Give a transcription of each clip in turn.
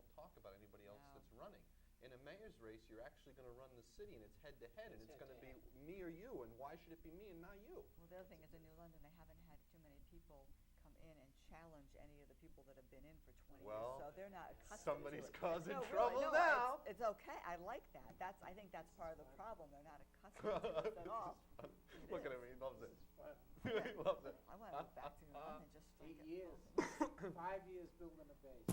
don't talk about anybody else that's running. In a mayor's race, you're actually going to run the city, and it's head-to-head, and it's going to be me or you, and why should it be me and not you? Well, the other thing is in New London, they haven't had too many people come in and challenge any of the people that have been in for 20 years, so they're not accustomed somebody's to it. causing No, trouble really, no, now. It's okay. I like that. I think that's part of the problem. They're not accustomed to it at all. Look at him, he loves it. He loves it. I want to go back to New London just for 8 years, 5 years building a base.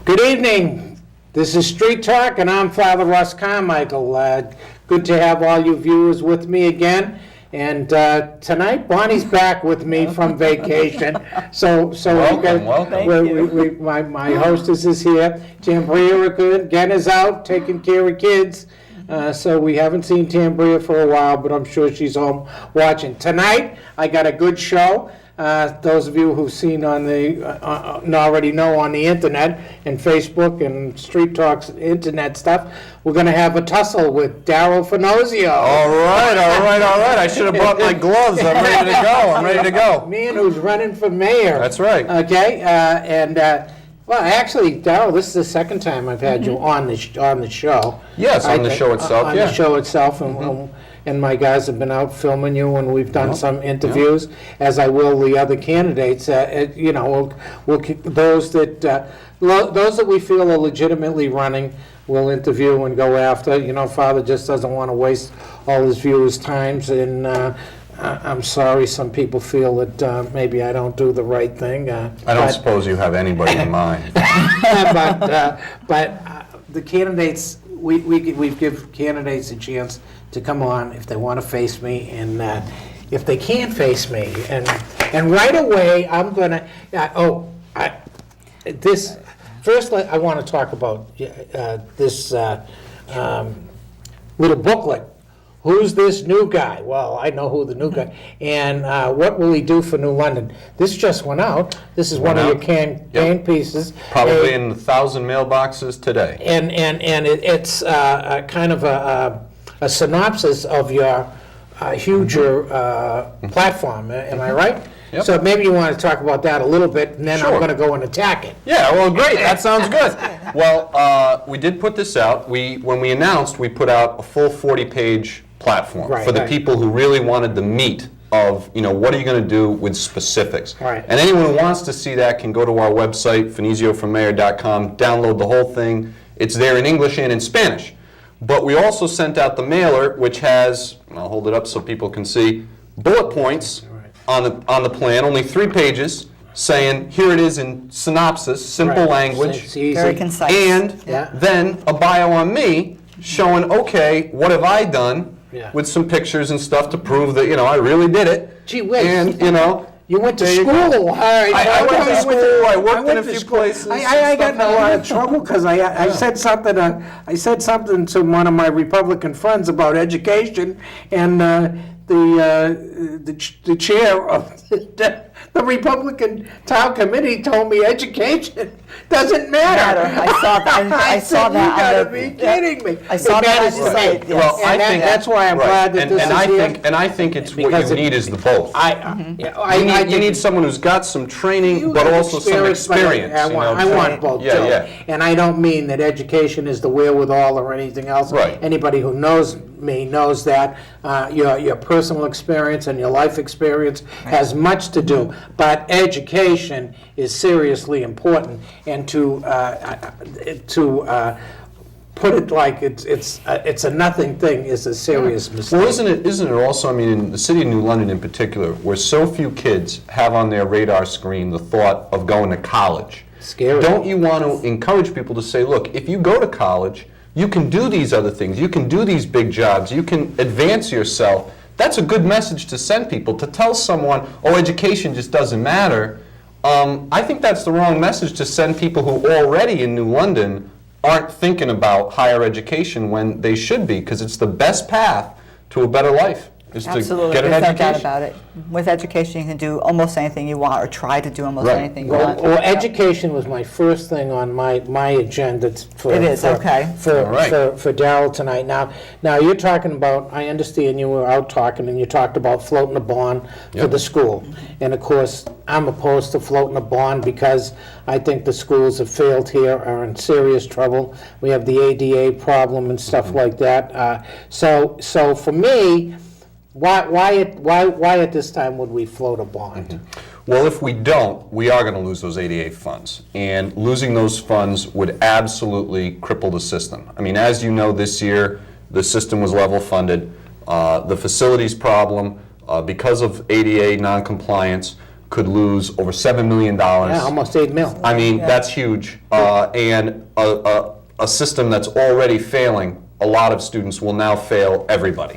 Good evening. This is Street Talk, and I'm Father Russ Carmichael. Good to have all you viewers with me again. And tonight, Bonnie's back with me from vacation. So welcome. My hostess is here. Tambria again is out taking care of kids. So we haven't seen Tambria for a while, but I'm sure she's home watching. Tonight, I got a good show. Those of you who've seen on the, already know on the internet and Facebook and Street Talk's internet stuff, we're going to have a tussle with Daryl Finizio2. All right. I should have brought my gloves. I'm ready to go. Man who's running for mayor. That's right. Okay, well, actually, Daryl, this is the second time I've had you on the show. Yes, on the show itself, On the show itself, and my guys have been out filming you, and we've done some interviews, as I will the other candidates. We'll keep those that we feel are legitimately running, we'll interview and go after. Father just doesn't want to waste all his viewers' times, and I'm sorry some people feel that maybe I don't do the right thing. I don't suppose you have anybody in mind. but the candidates, we give candidates a chance to come on if they want to face me, and if they can't face me, and right away I'm gonna. First I want to talk about this little booklet. Who's this new guy? Well, I know who the new guy, and what will he do for New London? This just went out. This is one of your campaign pieces. Probably in 1,000 mailboxes today. And it's kind of a synopsis of your huger platform. Am I right? Yep. So maybe you want to talk about that a little bit, and then Sure. I'm going to go and attack it. Yeah, well, great. That sounds good. Well, we did put this out. When we announced, we put out a full 40-page platform for the people who really wanted the meat of, what are you going to do with specifics. Right. And anyone who wants to see that can go to our website, finizioformayor.com, download the whole thing. It's there in English and in Spanish. But we also sent out the mailer, which has, and I'll hold it up so people can see, bullet points on the plan, only 3 pages, saying, here it is in synopsis, simple language. It's easy. Very concise. And then a bio on me showing, okay, what have I done with some pictures and stuff to prove that, I really did it. Gee whiz. And, you went to school. All right. I went to school. I worked in a few places. I got in a lot of trouble because I said something. I said something to one of my Republican friends about education, and the chair of the Republican town committee told me education doesn't matter. I saw that. I saw said, that. You gotta be kidding me. I saw that on the site. Well, I think that's why I'm glad that this is here. And I think it's what you need is the both. You need someone who's got some training, but also some experience. I want both, too. And I don't mean that education is the wherewithal or anything else. Right. Anybody who knows me knows that your personal experience and your life experience has much to do, but education is seriously important. And to put it like it's a nothing thing is a serious mistake. Well, isn't it also, in the city of New London in particular, where so few kids have on their radar screen the thought of going to college. Scary. Don't you want to encourage people to say, look, if you go to college, you can do these other things, you can do these big jobs, you can advance yourself. That's a good message to send people, to tell someone, oh, education just doesn't matter. I think that's the wrong message to send people who already in New London aren't thinking about higher education when they should be, because it's the best path to a better life, is to Absolutely, get an there's no education. doubt about it. With education, you can do almost anything you want, or try to do almost Right. anything you Well, want. well, education was my first thing on my agenda for. It is, okay. For All right. Daryl tonight. Now you're talking about, I understand you were out talking, and you talked about floating a bond for Yep. the school. And of course, I'm opposed to floating a bond because I think the schools have failed here, are in serious trouble. We have the ADA problem and stuff like that. So for me, why at this time would we float a bond? Well, if we don't, we are going to lose those 88 funds. And losing those funds would absolutely cripple the system. I mean, as you know, this year, the system was level funded. The facilities problem, because of ADA noncompliance, could lose over $7 million. Yeah, almost 8 mil. I mean, that's huge. And a system that's already failing, a lot of students will now fail everybody.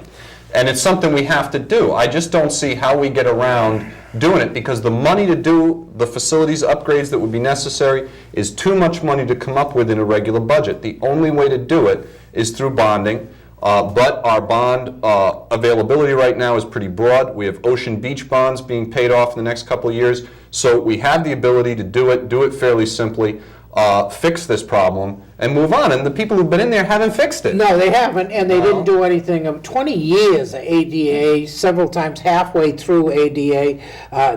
And it's something we have to do. I just don't see how we get around doing it, because the money to do the facilities upgrades that would be necessary is too much money to come up with in a regular budget. The only way to do it is through bonding, but our bond availability right now is pretty broad. We have Ocean Beach bonds being paid off in the next couple of years, so we have the ability to do it fairly simply, fix this problem, and move on. And the people who've been in there haven't fixed it. No, they haven't, and they didn't do anything. 20 years of ADA, several times halfway through ADA,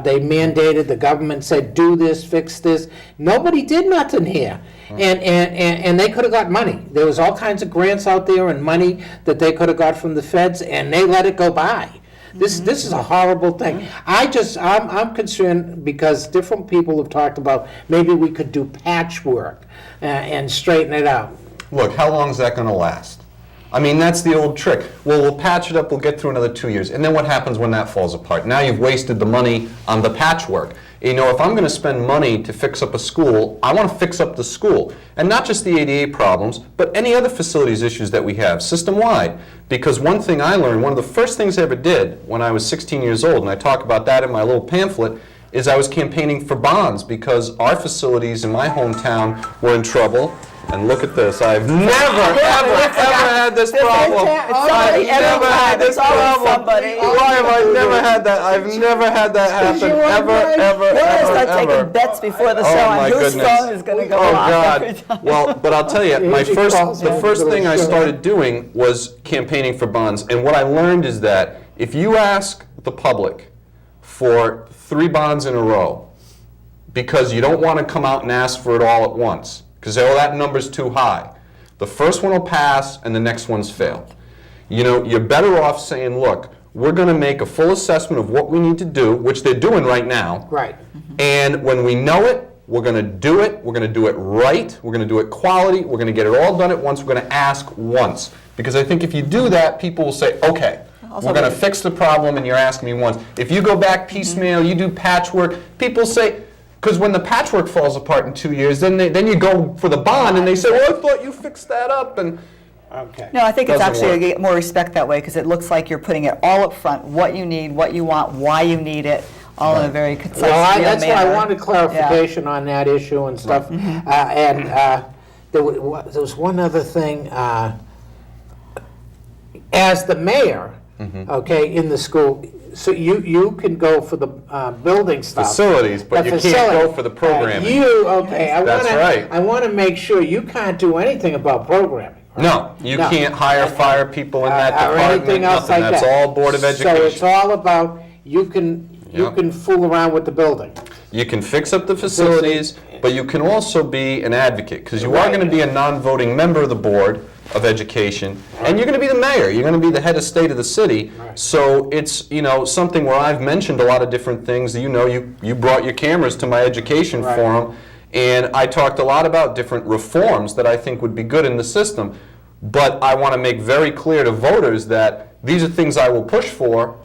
they mandated, the government said, do this, fix this. Nobody did nothing here. And they could have got money. There was all kinds of grants out there and money that they could have got from the feds, and they let it go by. This is a horrible thing. I'm concerned because different people have talked about maybe we could do patchwork and straighten it out. Look, how long is that going to last? I mean, that's the old trick. Well, we'll patch it up, we'll get through another 2 years. And then what happens when that falls apart? Now you've wasted the money on the patchwork. You know, if I'm going to spend money to fix up a school, I want to fix up the school. And not just the ADA problems, but any other facilities issues that we have, system-wide. Because one thing I learned, one of the first things I ever did when I was 16 years old, and I talk about that in my little pamphlet, is I was campaigning for bonds because our facilities in my hometown were in trouble. And look at this, I've never, ever had this problem. I've never had this problem. Why have I never had that? I've never had that happen, ever. We'll start taking bets before the show on whose phone is going to go off every time. Well, but I'll tell you, the first thing I started doing was campaigning for bonds. And what I learned is that if you ask the public for 3 bonds in a row, because you don't want to come out and ask for it all at once, because oh, that number's too high. The first one will pass and the next one's failed. You know, you're better off saying, look, we're going to make a full assessment of what we need to do, which they're doing right now. Right. And when we know it, we're going to do it. We're going to do it right. We're going to do it quality. We're going to get it all done at once. We're going to ask once. Because I think if you do that, people will say, okay, we're going to fix the problem and you're asking me once. If you go back piecemeal, you do patchwork, people say, because when the patchwork falls apart in 2 years, then you go for the bond and they say, well, I thought you fixed that up. And Okay. No, I think it's Doesn't actually, work. you get more respect that way, because it looks like you're putting it all up front, what you need, what you want, why you need it, all in a very concise, real Well, that's why I manner. wanted clarification on that issue and stuff. There was one other thing. As the mayor, okay, in the school, so you can go for the building stuff. Facilities, but The you can't facility. go for the programming. That's right. I want to make sure you can't do anything about programming. right? no, you No. can't hire fire people in that Or department. anything else Nothing. like That's that. all Board of So it's Education. all about, you can Yep. fool around with the building. You can fix up the facilities, but you can also be an advocate, because you are Right. going to be a non-voting member of the Board of Education, and you're going to be the mayor, you're going to be the head of state of the city. Right. So it's, you know, something where I've mentioned a lot of different things. You know, you brought your cameras to my education Right. forum, and I talked a lot about different reforms that I think would be good in the system. But I want to make very clear to voters that these are things I will push for,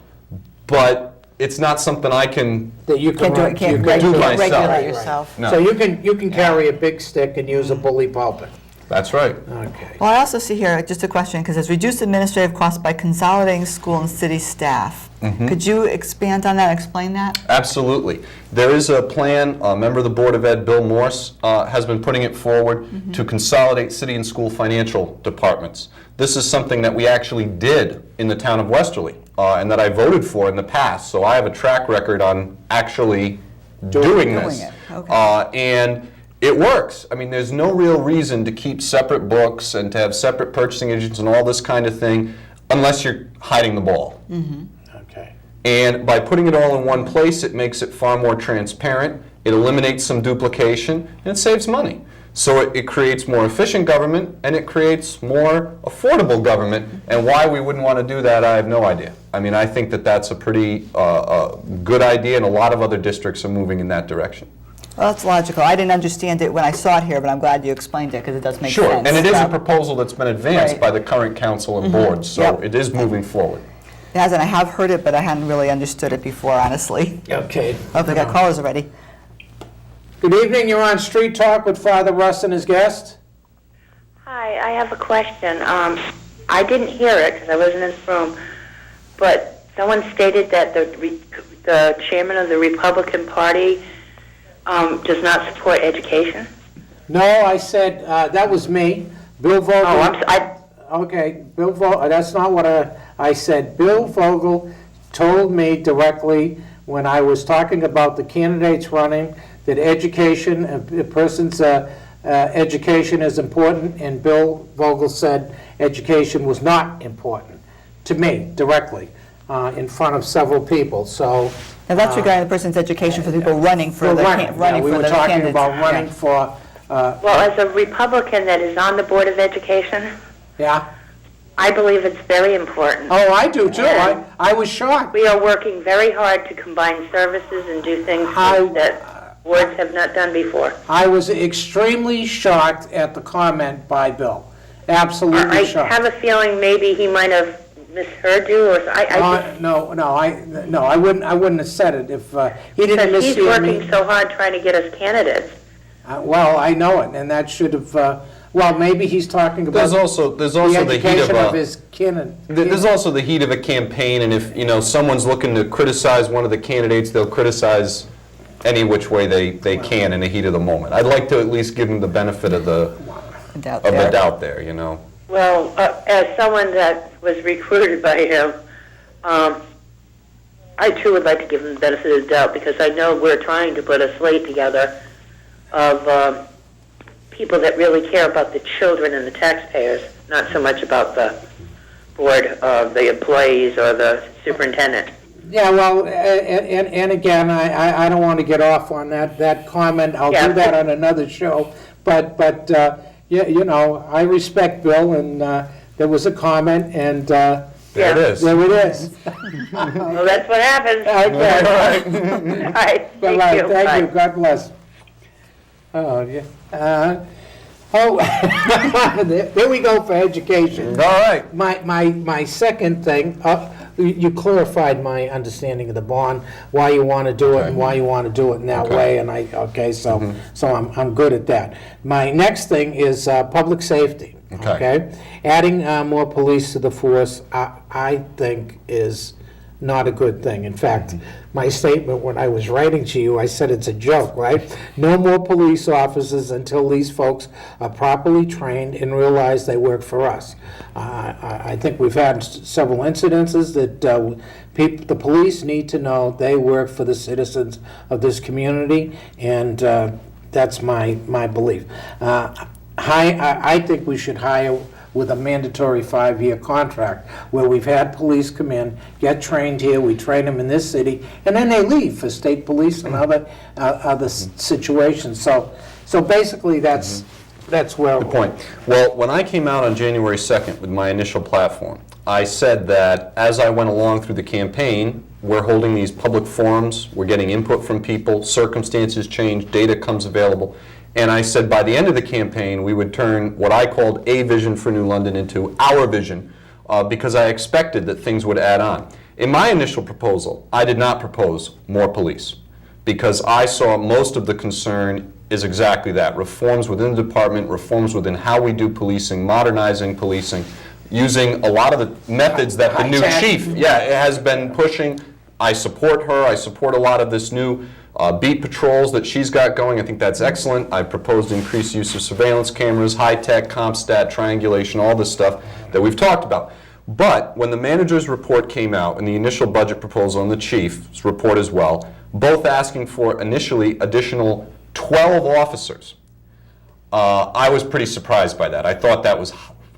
but it's not something I can. That you Can't do run- it, can't you can do regulate myself. regulate Right, right. yourself. No. So you can carry a big stick and use a bully pulpit. That's right. Okay. Well, I also see here, just a question, because it's reduced administrative costs by consolidating school and city staff. Could you expand on that, explain that? Absolutely. There is a plan, a member of the Board of Ed, Bill Morse, has been putting it forward to consolidate city and school financial departments. This is something that we actually did in the town of Westerly, and that I voted for in the past, so I have a track record on actually doing this. Doing it, okay. And it works. I mean, there's no real reason to keep separate books and to have separate purchasing agents and all this kind of thing unless you're hiding the ball. Okay. And by putting it all in one place, it makes it far more transparent, it eliminates some duplication, and it saves money. So it creates more efficient government, and it creates more affordable government, and why we wouldn't want to do that, I have no idea. I mean, I think that that's a pretty good idea, and a lot of other districts are moving in that direction. Well, that's logical. I didn't understand it when I saw it here, but I'm glad you explained it, because it does make sense. Sure, and it is a Yeah. proposal that's been advanced Right. by the current council and board, so Yep. it is moving forward. It hasn't. I have heard it, but I hadn't really understood it before, honestly. Okay. Oh, we got callers already. Good evening, you're on Street Talk with Father Russ and his guest. Hi, I have a question. I didn't hear it because I wasn't in the room, but someone stated that the chairman of the Republican Party does not support education. No, I said, that was me, Bill Vogel. Oh, Okay, Bill Vogel, that's not what I said. Bill Vogel told me directly when I was talking about the candidates running that education, a person's education is important, and Bill Vogel said education was not important, to me, directly, in front of several people, so. Now, that's regarding the person's education for the people running for the running, running yeah, for we the were talking candidates. about running Yeah. for, well, as a Republican that is on the Board of Education, yeah. I believe it's very important. Oh, I do too, Yeah. I was shocked. We are working very hard to combine services and do things that boards have not done before. I was extremely shocked at the comment by Bill, I absolutely shocked. have a feeling maybe he might have misheard you, or No, I wouldn't have said it if he didn't because he's mishear me. working so hard trying to get us candidates. Well, I know it, and that should have, well, maybe he's talking about There's also the the heat education of of his candidate. there's also the heat of a campaign, and if, someone's looking to criticize one of the candidates, they'll criticize any which way they can in the heat of the moment. I'd like to at least give them the benefit of the doubt there, Well, as someone that was recruited by him, I too would like to give him the benefit of the doubt because I know we're trying to put a slate together of people that really care about the children and the taxpayers, not so much about the board of the employees or the superintendent. Yeah, well, and again, I don't want to get off on that comment. I'll Yeah. do that on another show. But yeah, I respect Bill, and there was a comment, and There it is. there it is. Well, that's what happens. Okay. All right, Bye-bye. thank you. Thank you. Bye. God bless. Oh, yeah. There we go for education. All right. My second thing, you clarified my understanding of the bond, why you want to do it and why you want to do it in that Okay. way, and so I'm good at that. My next thing is public safety, okay? Adding more police to the force, I think is not a good thing. In fact, my statement when I was writing to you, I said it's a joke, right? No more police officers until these folks are properly trained and realize they work for us. I think we've had several incidences that the police need to know they work for the citizens of this community, and that's my belief. I think we should hire with a mandatory 5-year contract, where we've had police come in, get trained here, we train them in this city, and then they leave for state police and other situations. So basically, that's where. Good point. Well, when I came out on January 2nd with my initial platform, I said that as I went along through the campaign, we're holding these public forums, we're getting input from people, circumstances change, data comes available. And I said by the end of the campaign, we would turn what I called a vision for New London into our vision, because I expected that things would add on. In my initial proposal, I did not propose more police, because I saw most of the concern is exactly that. Reforms within the department, reforms within how we do policing, modernizing policing, using a lot of the methods that the new High-tech. chief, has been pushing. I support her. I support a lot of this new beat patrols that she's got going. I think that's excellent. I proposed increased use of surveillance cameras, high-tech, CompStat, triangulation, all this stuff that we've talked about. But when the manager's report came out and the initial budget proposal and the chief's report as well, both asking for initially additional 12 officers, I was pretty surprised by that. I thought that was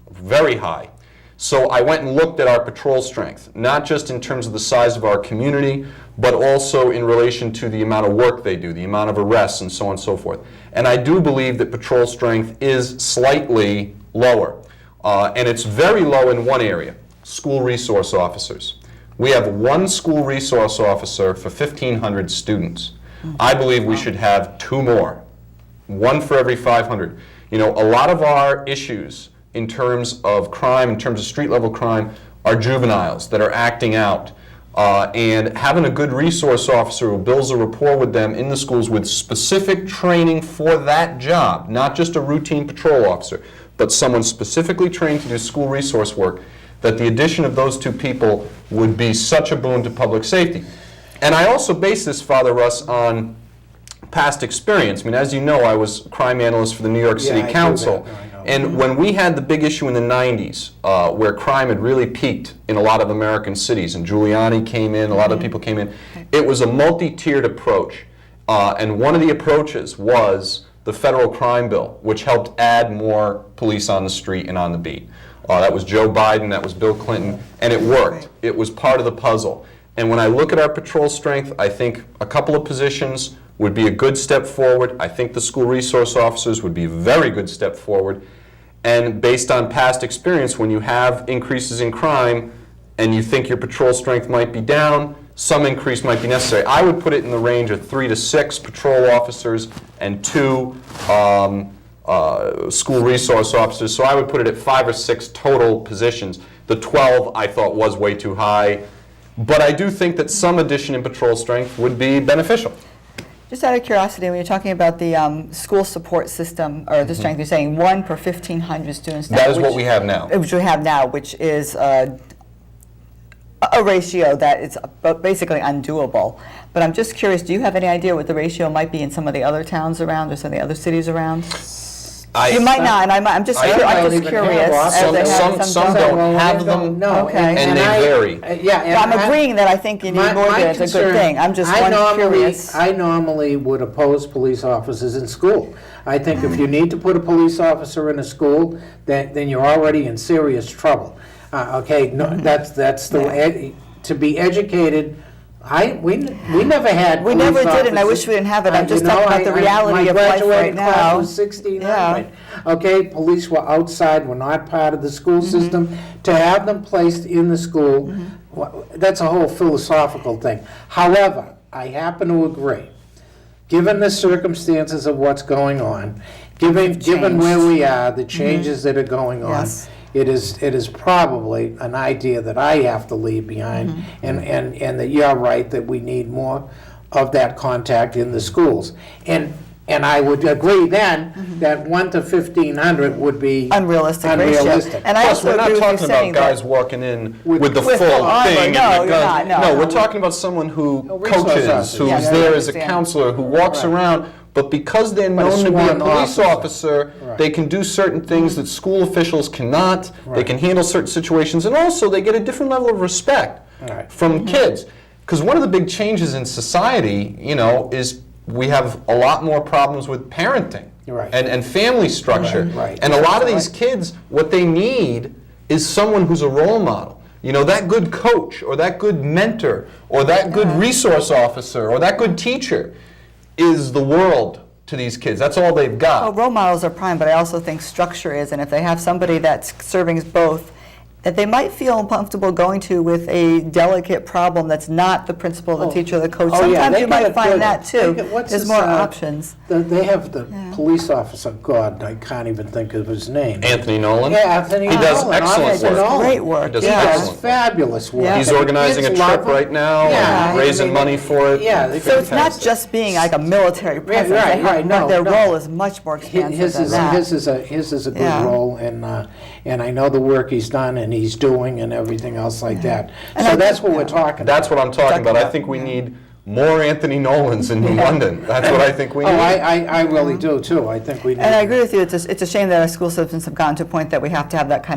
very high. So I went and looked at our patrol strength, not just in terms of the size of our community, but also in relation to the amount of work they do, the amount of arrests, and so on and so forth. And I do believe that patrol strength is slightly lower. And it's very low in one area, school resource officers. We have one school resource officer for 1,500 students. I believe we should have 2 more, 1 for every 500. You know, a lot of our issues in terms of crime, in terms of street level crime, are juveniles that are acting out. And having a good resource officer who builds a rapport with them in the schools with specific training for that job, not just a routine patrol officer, but someone specifically trained to do school resource work, that the addition of those 2 people would be such a boon to public safety. And I also base this, Father Russ, on past experience. I mean, as you know, I was crime analyst for the New York City I do Council. that. I know. And when we had the big issue in the 90s, where crime had really peaked in a lot of American cities, and Giuliani came in, a lot of people came in, it was a multi-tiered approach. And one of the approaches was the federal crime bill, which helped add more police on the street and on the beat. That was Joe Biden, that was Bill Clinton, and it worked. It was part of the puzzle. And when I look at our patrol strength, I think a couple of positions would be a good step forward. I think the school resource officers would be a very good step forward. And based on past experience, when you have increases in crime and you think your patrol strength might be down, some increase might be necessary. I would put it in the range of 3 to 6 patrol officers and 2 school resource officers. So I would put it at 5 or 6 total positions. The 12 I thought was way too high. But I do think that some addition in patrol strength would be beneficial. Just out of curiosity, when you're talking about the school support system, or the strength, you're saying 1 per 1,500 students. That is what we have now. Which we have now, which is a ratio that is basically undoable. But I'm just curious, do you have any idea what the ratio might be in some of the other towns around or some of the other cities around? You might not, and I'm just curious as they have some don't have them, No, Okay. and they vary. Yeah, I'm agreeing that I think you need more, that it's a good thing. I'm just curious. I normally would oppose police officers in school. I think if you need to put a police officer in a school, then you're already in serious trouble. Okay, no, that's the way, to be educated. We never had. We never did, and I wish we didn't have it. I'm just talking about the reality of life right My graduating class now. was 1,600. Okay, police were outside, were not part of the school system. To have them placed in the school, that's a whole philosophical thing. However, I happen to agree, given the circumstances of what's going on, given where we are, the changes that are going on, Yes. it is probably an idea that I have to leave behind, and that you're right, that we need more of that contact in the schools. And I would agree then that 1 to 1,500 would be Unrealistic unrealistic. ratio. And I Plus, also we're not agree with you talking about saying guys that. walking in with the with full full armor. thing No, and the you're gun. not. No. We're talking about someone who resource coaches, officer. who's Yes, I there as a understand. counselor, who walks Right. around, but because they're But a known to be a sworn police officer. officer, Right. they can do certain things that school officials cannot. They Right. can handle certain situations, and also they get a different level of respect Right. from kids. Because one of the big changes in society, is we have a lot more problems with parenting. Right. And family structure. Right. And a lot of these Right. kids, what they need is someone who's a role model. That good coach or that good mentor or that good resource officer or that good teacher is the world to these kids. That's all they've got. Well, role models are prime, but I also think structure is, and if they have somebody that's serving both that they might feel uncomfortable going to with a delicate problem that's not the principal, the teacher, the coach. Oh, yeah, Sometimes they you got might it find good. that too. What's There's his, more options. They have the Yeah. police officer, God, I can't even think of his name. Anthony Nolan? Yeah, Anthony He Nolan. does excellent Officer work. Nolan. Great work, He does He yeah. does excellent work. fabulous work. Yeah. He's And the organizing a kids love trip him. right now, Yeah, and I raising mean, money for it. yeah, they- So it's not Fantastic. just being like a military presence. They have- right, no, Their no. role is much more expansive His than is, that. his is a good Yeah. role, and I know the work he's done and he's doing and everything else like that. And So I that's think- what we're talking That's about. what I'm talking about. I about, think we yeah. need more Anthony Nolans in London. That's what I think we Oh, need. I really do too. I think we need. And I agree with you, it's a shame that our school systems have gotten to a point that we have to have that kind of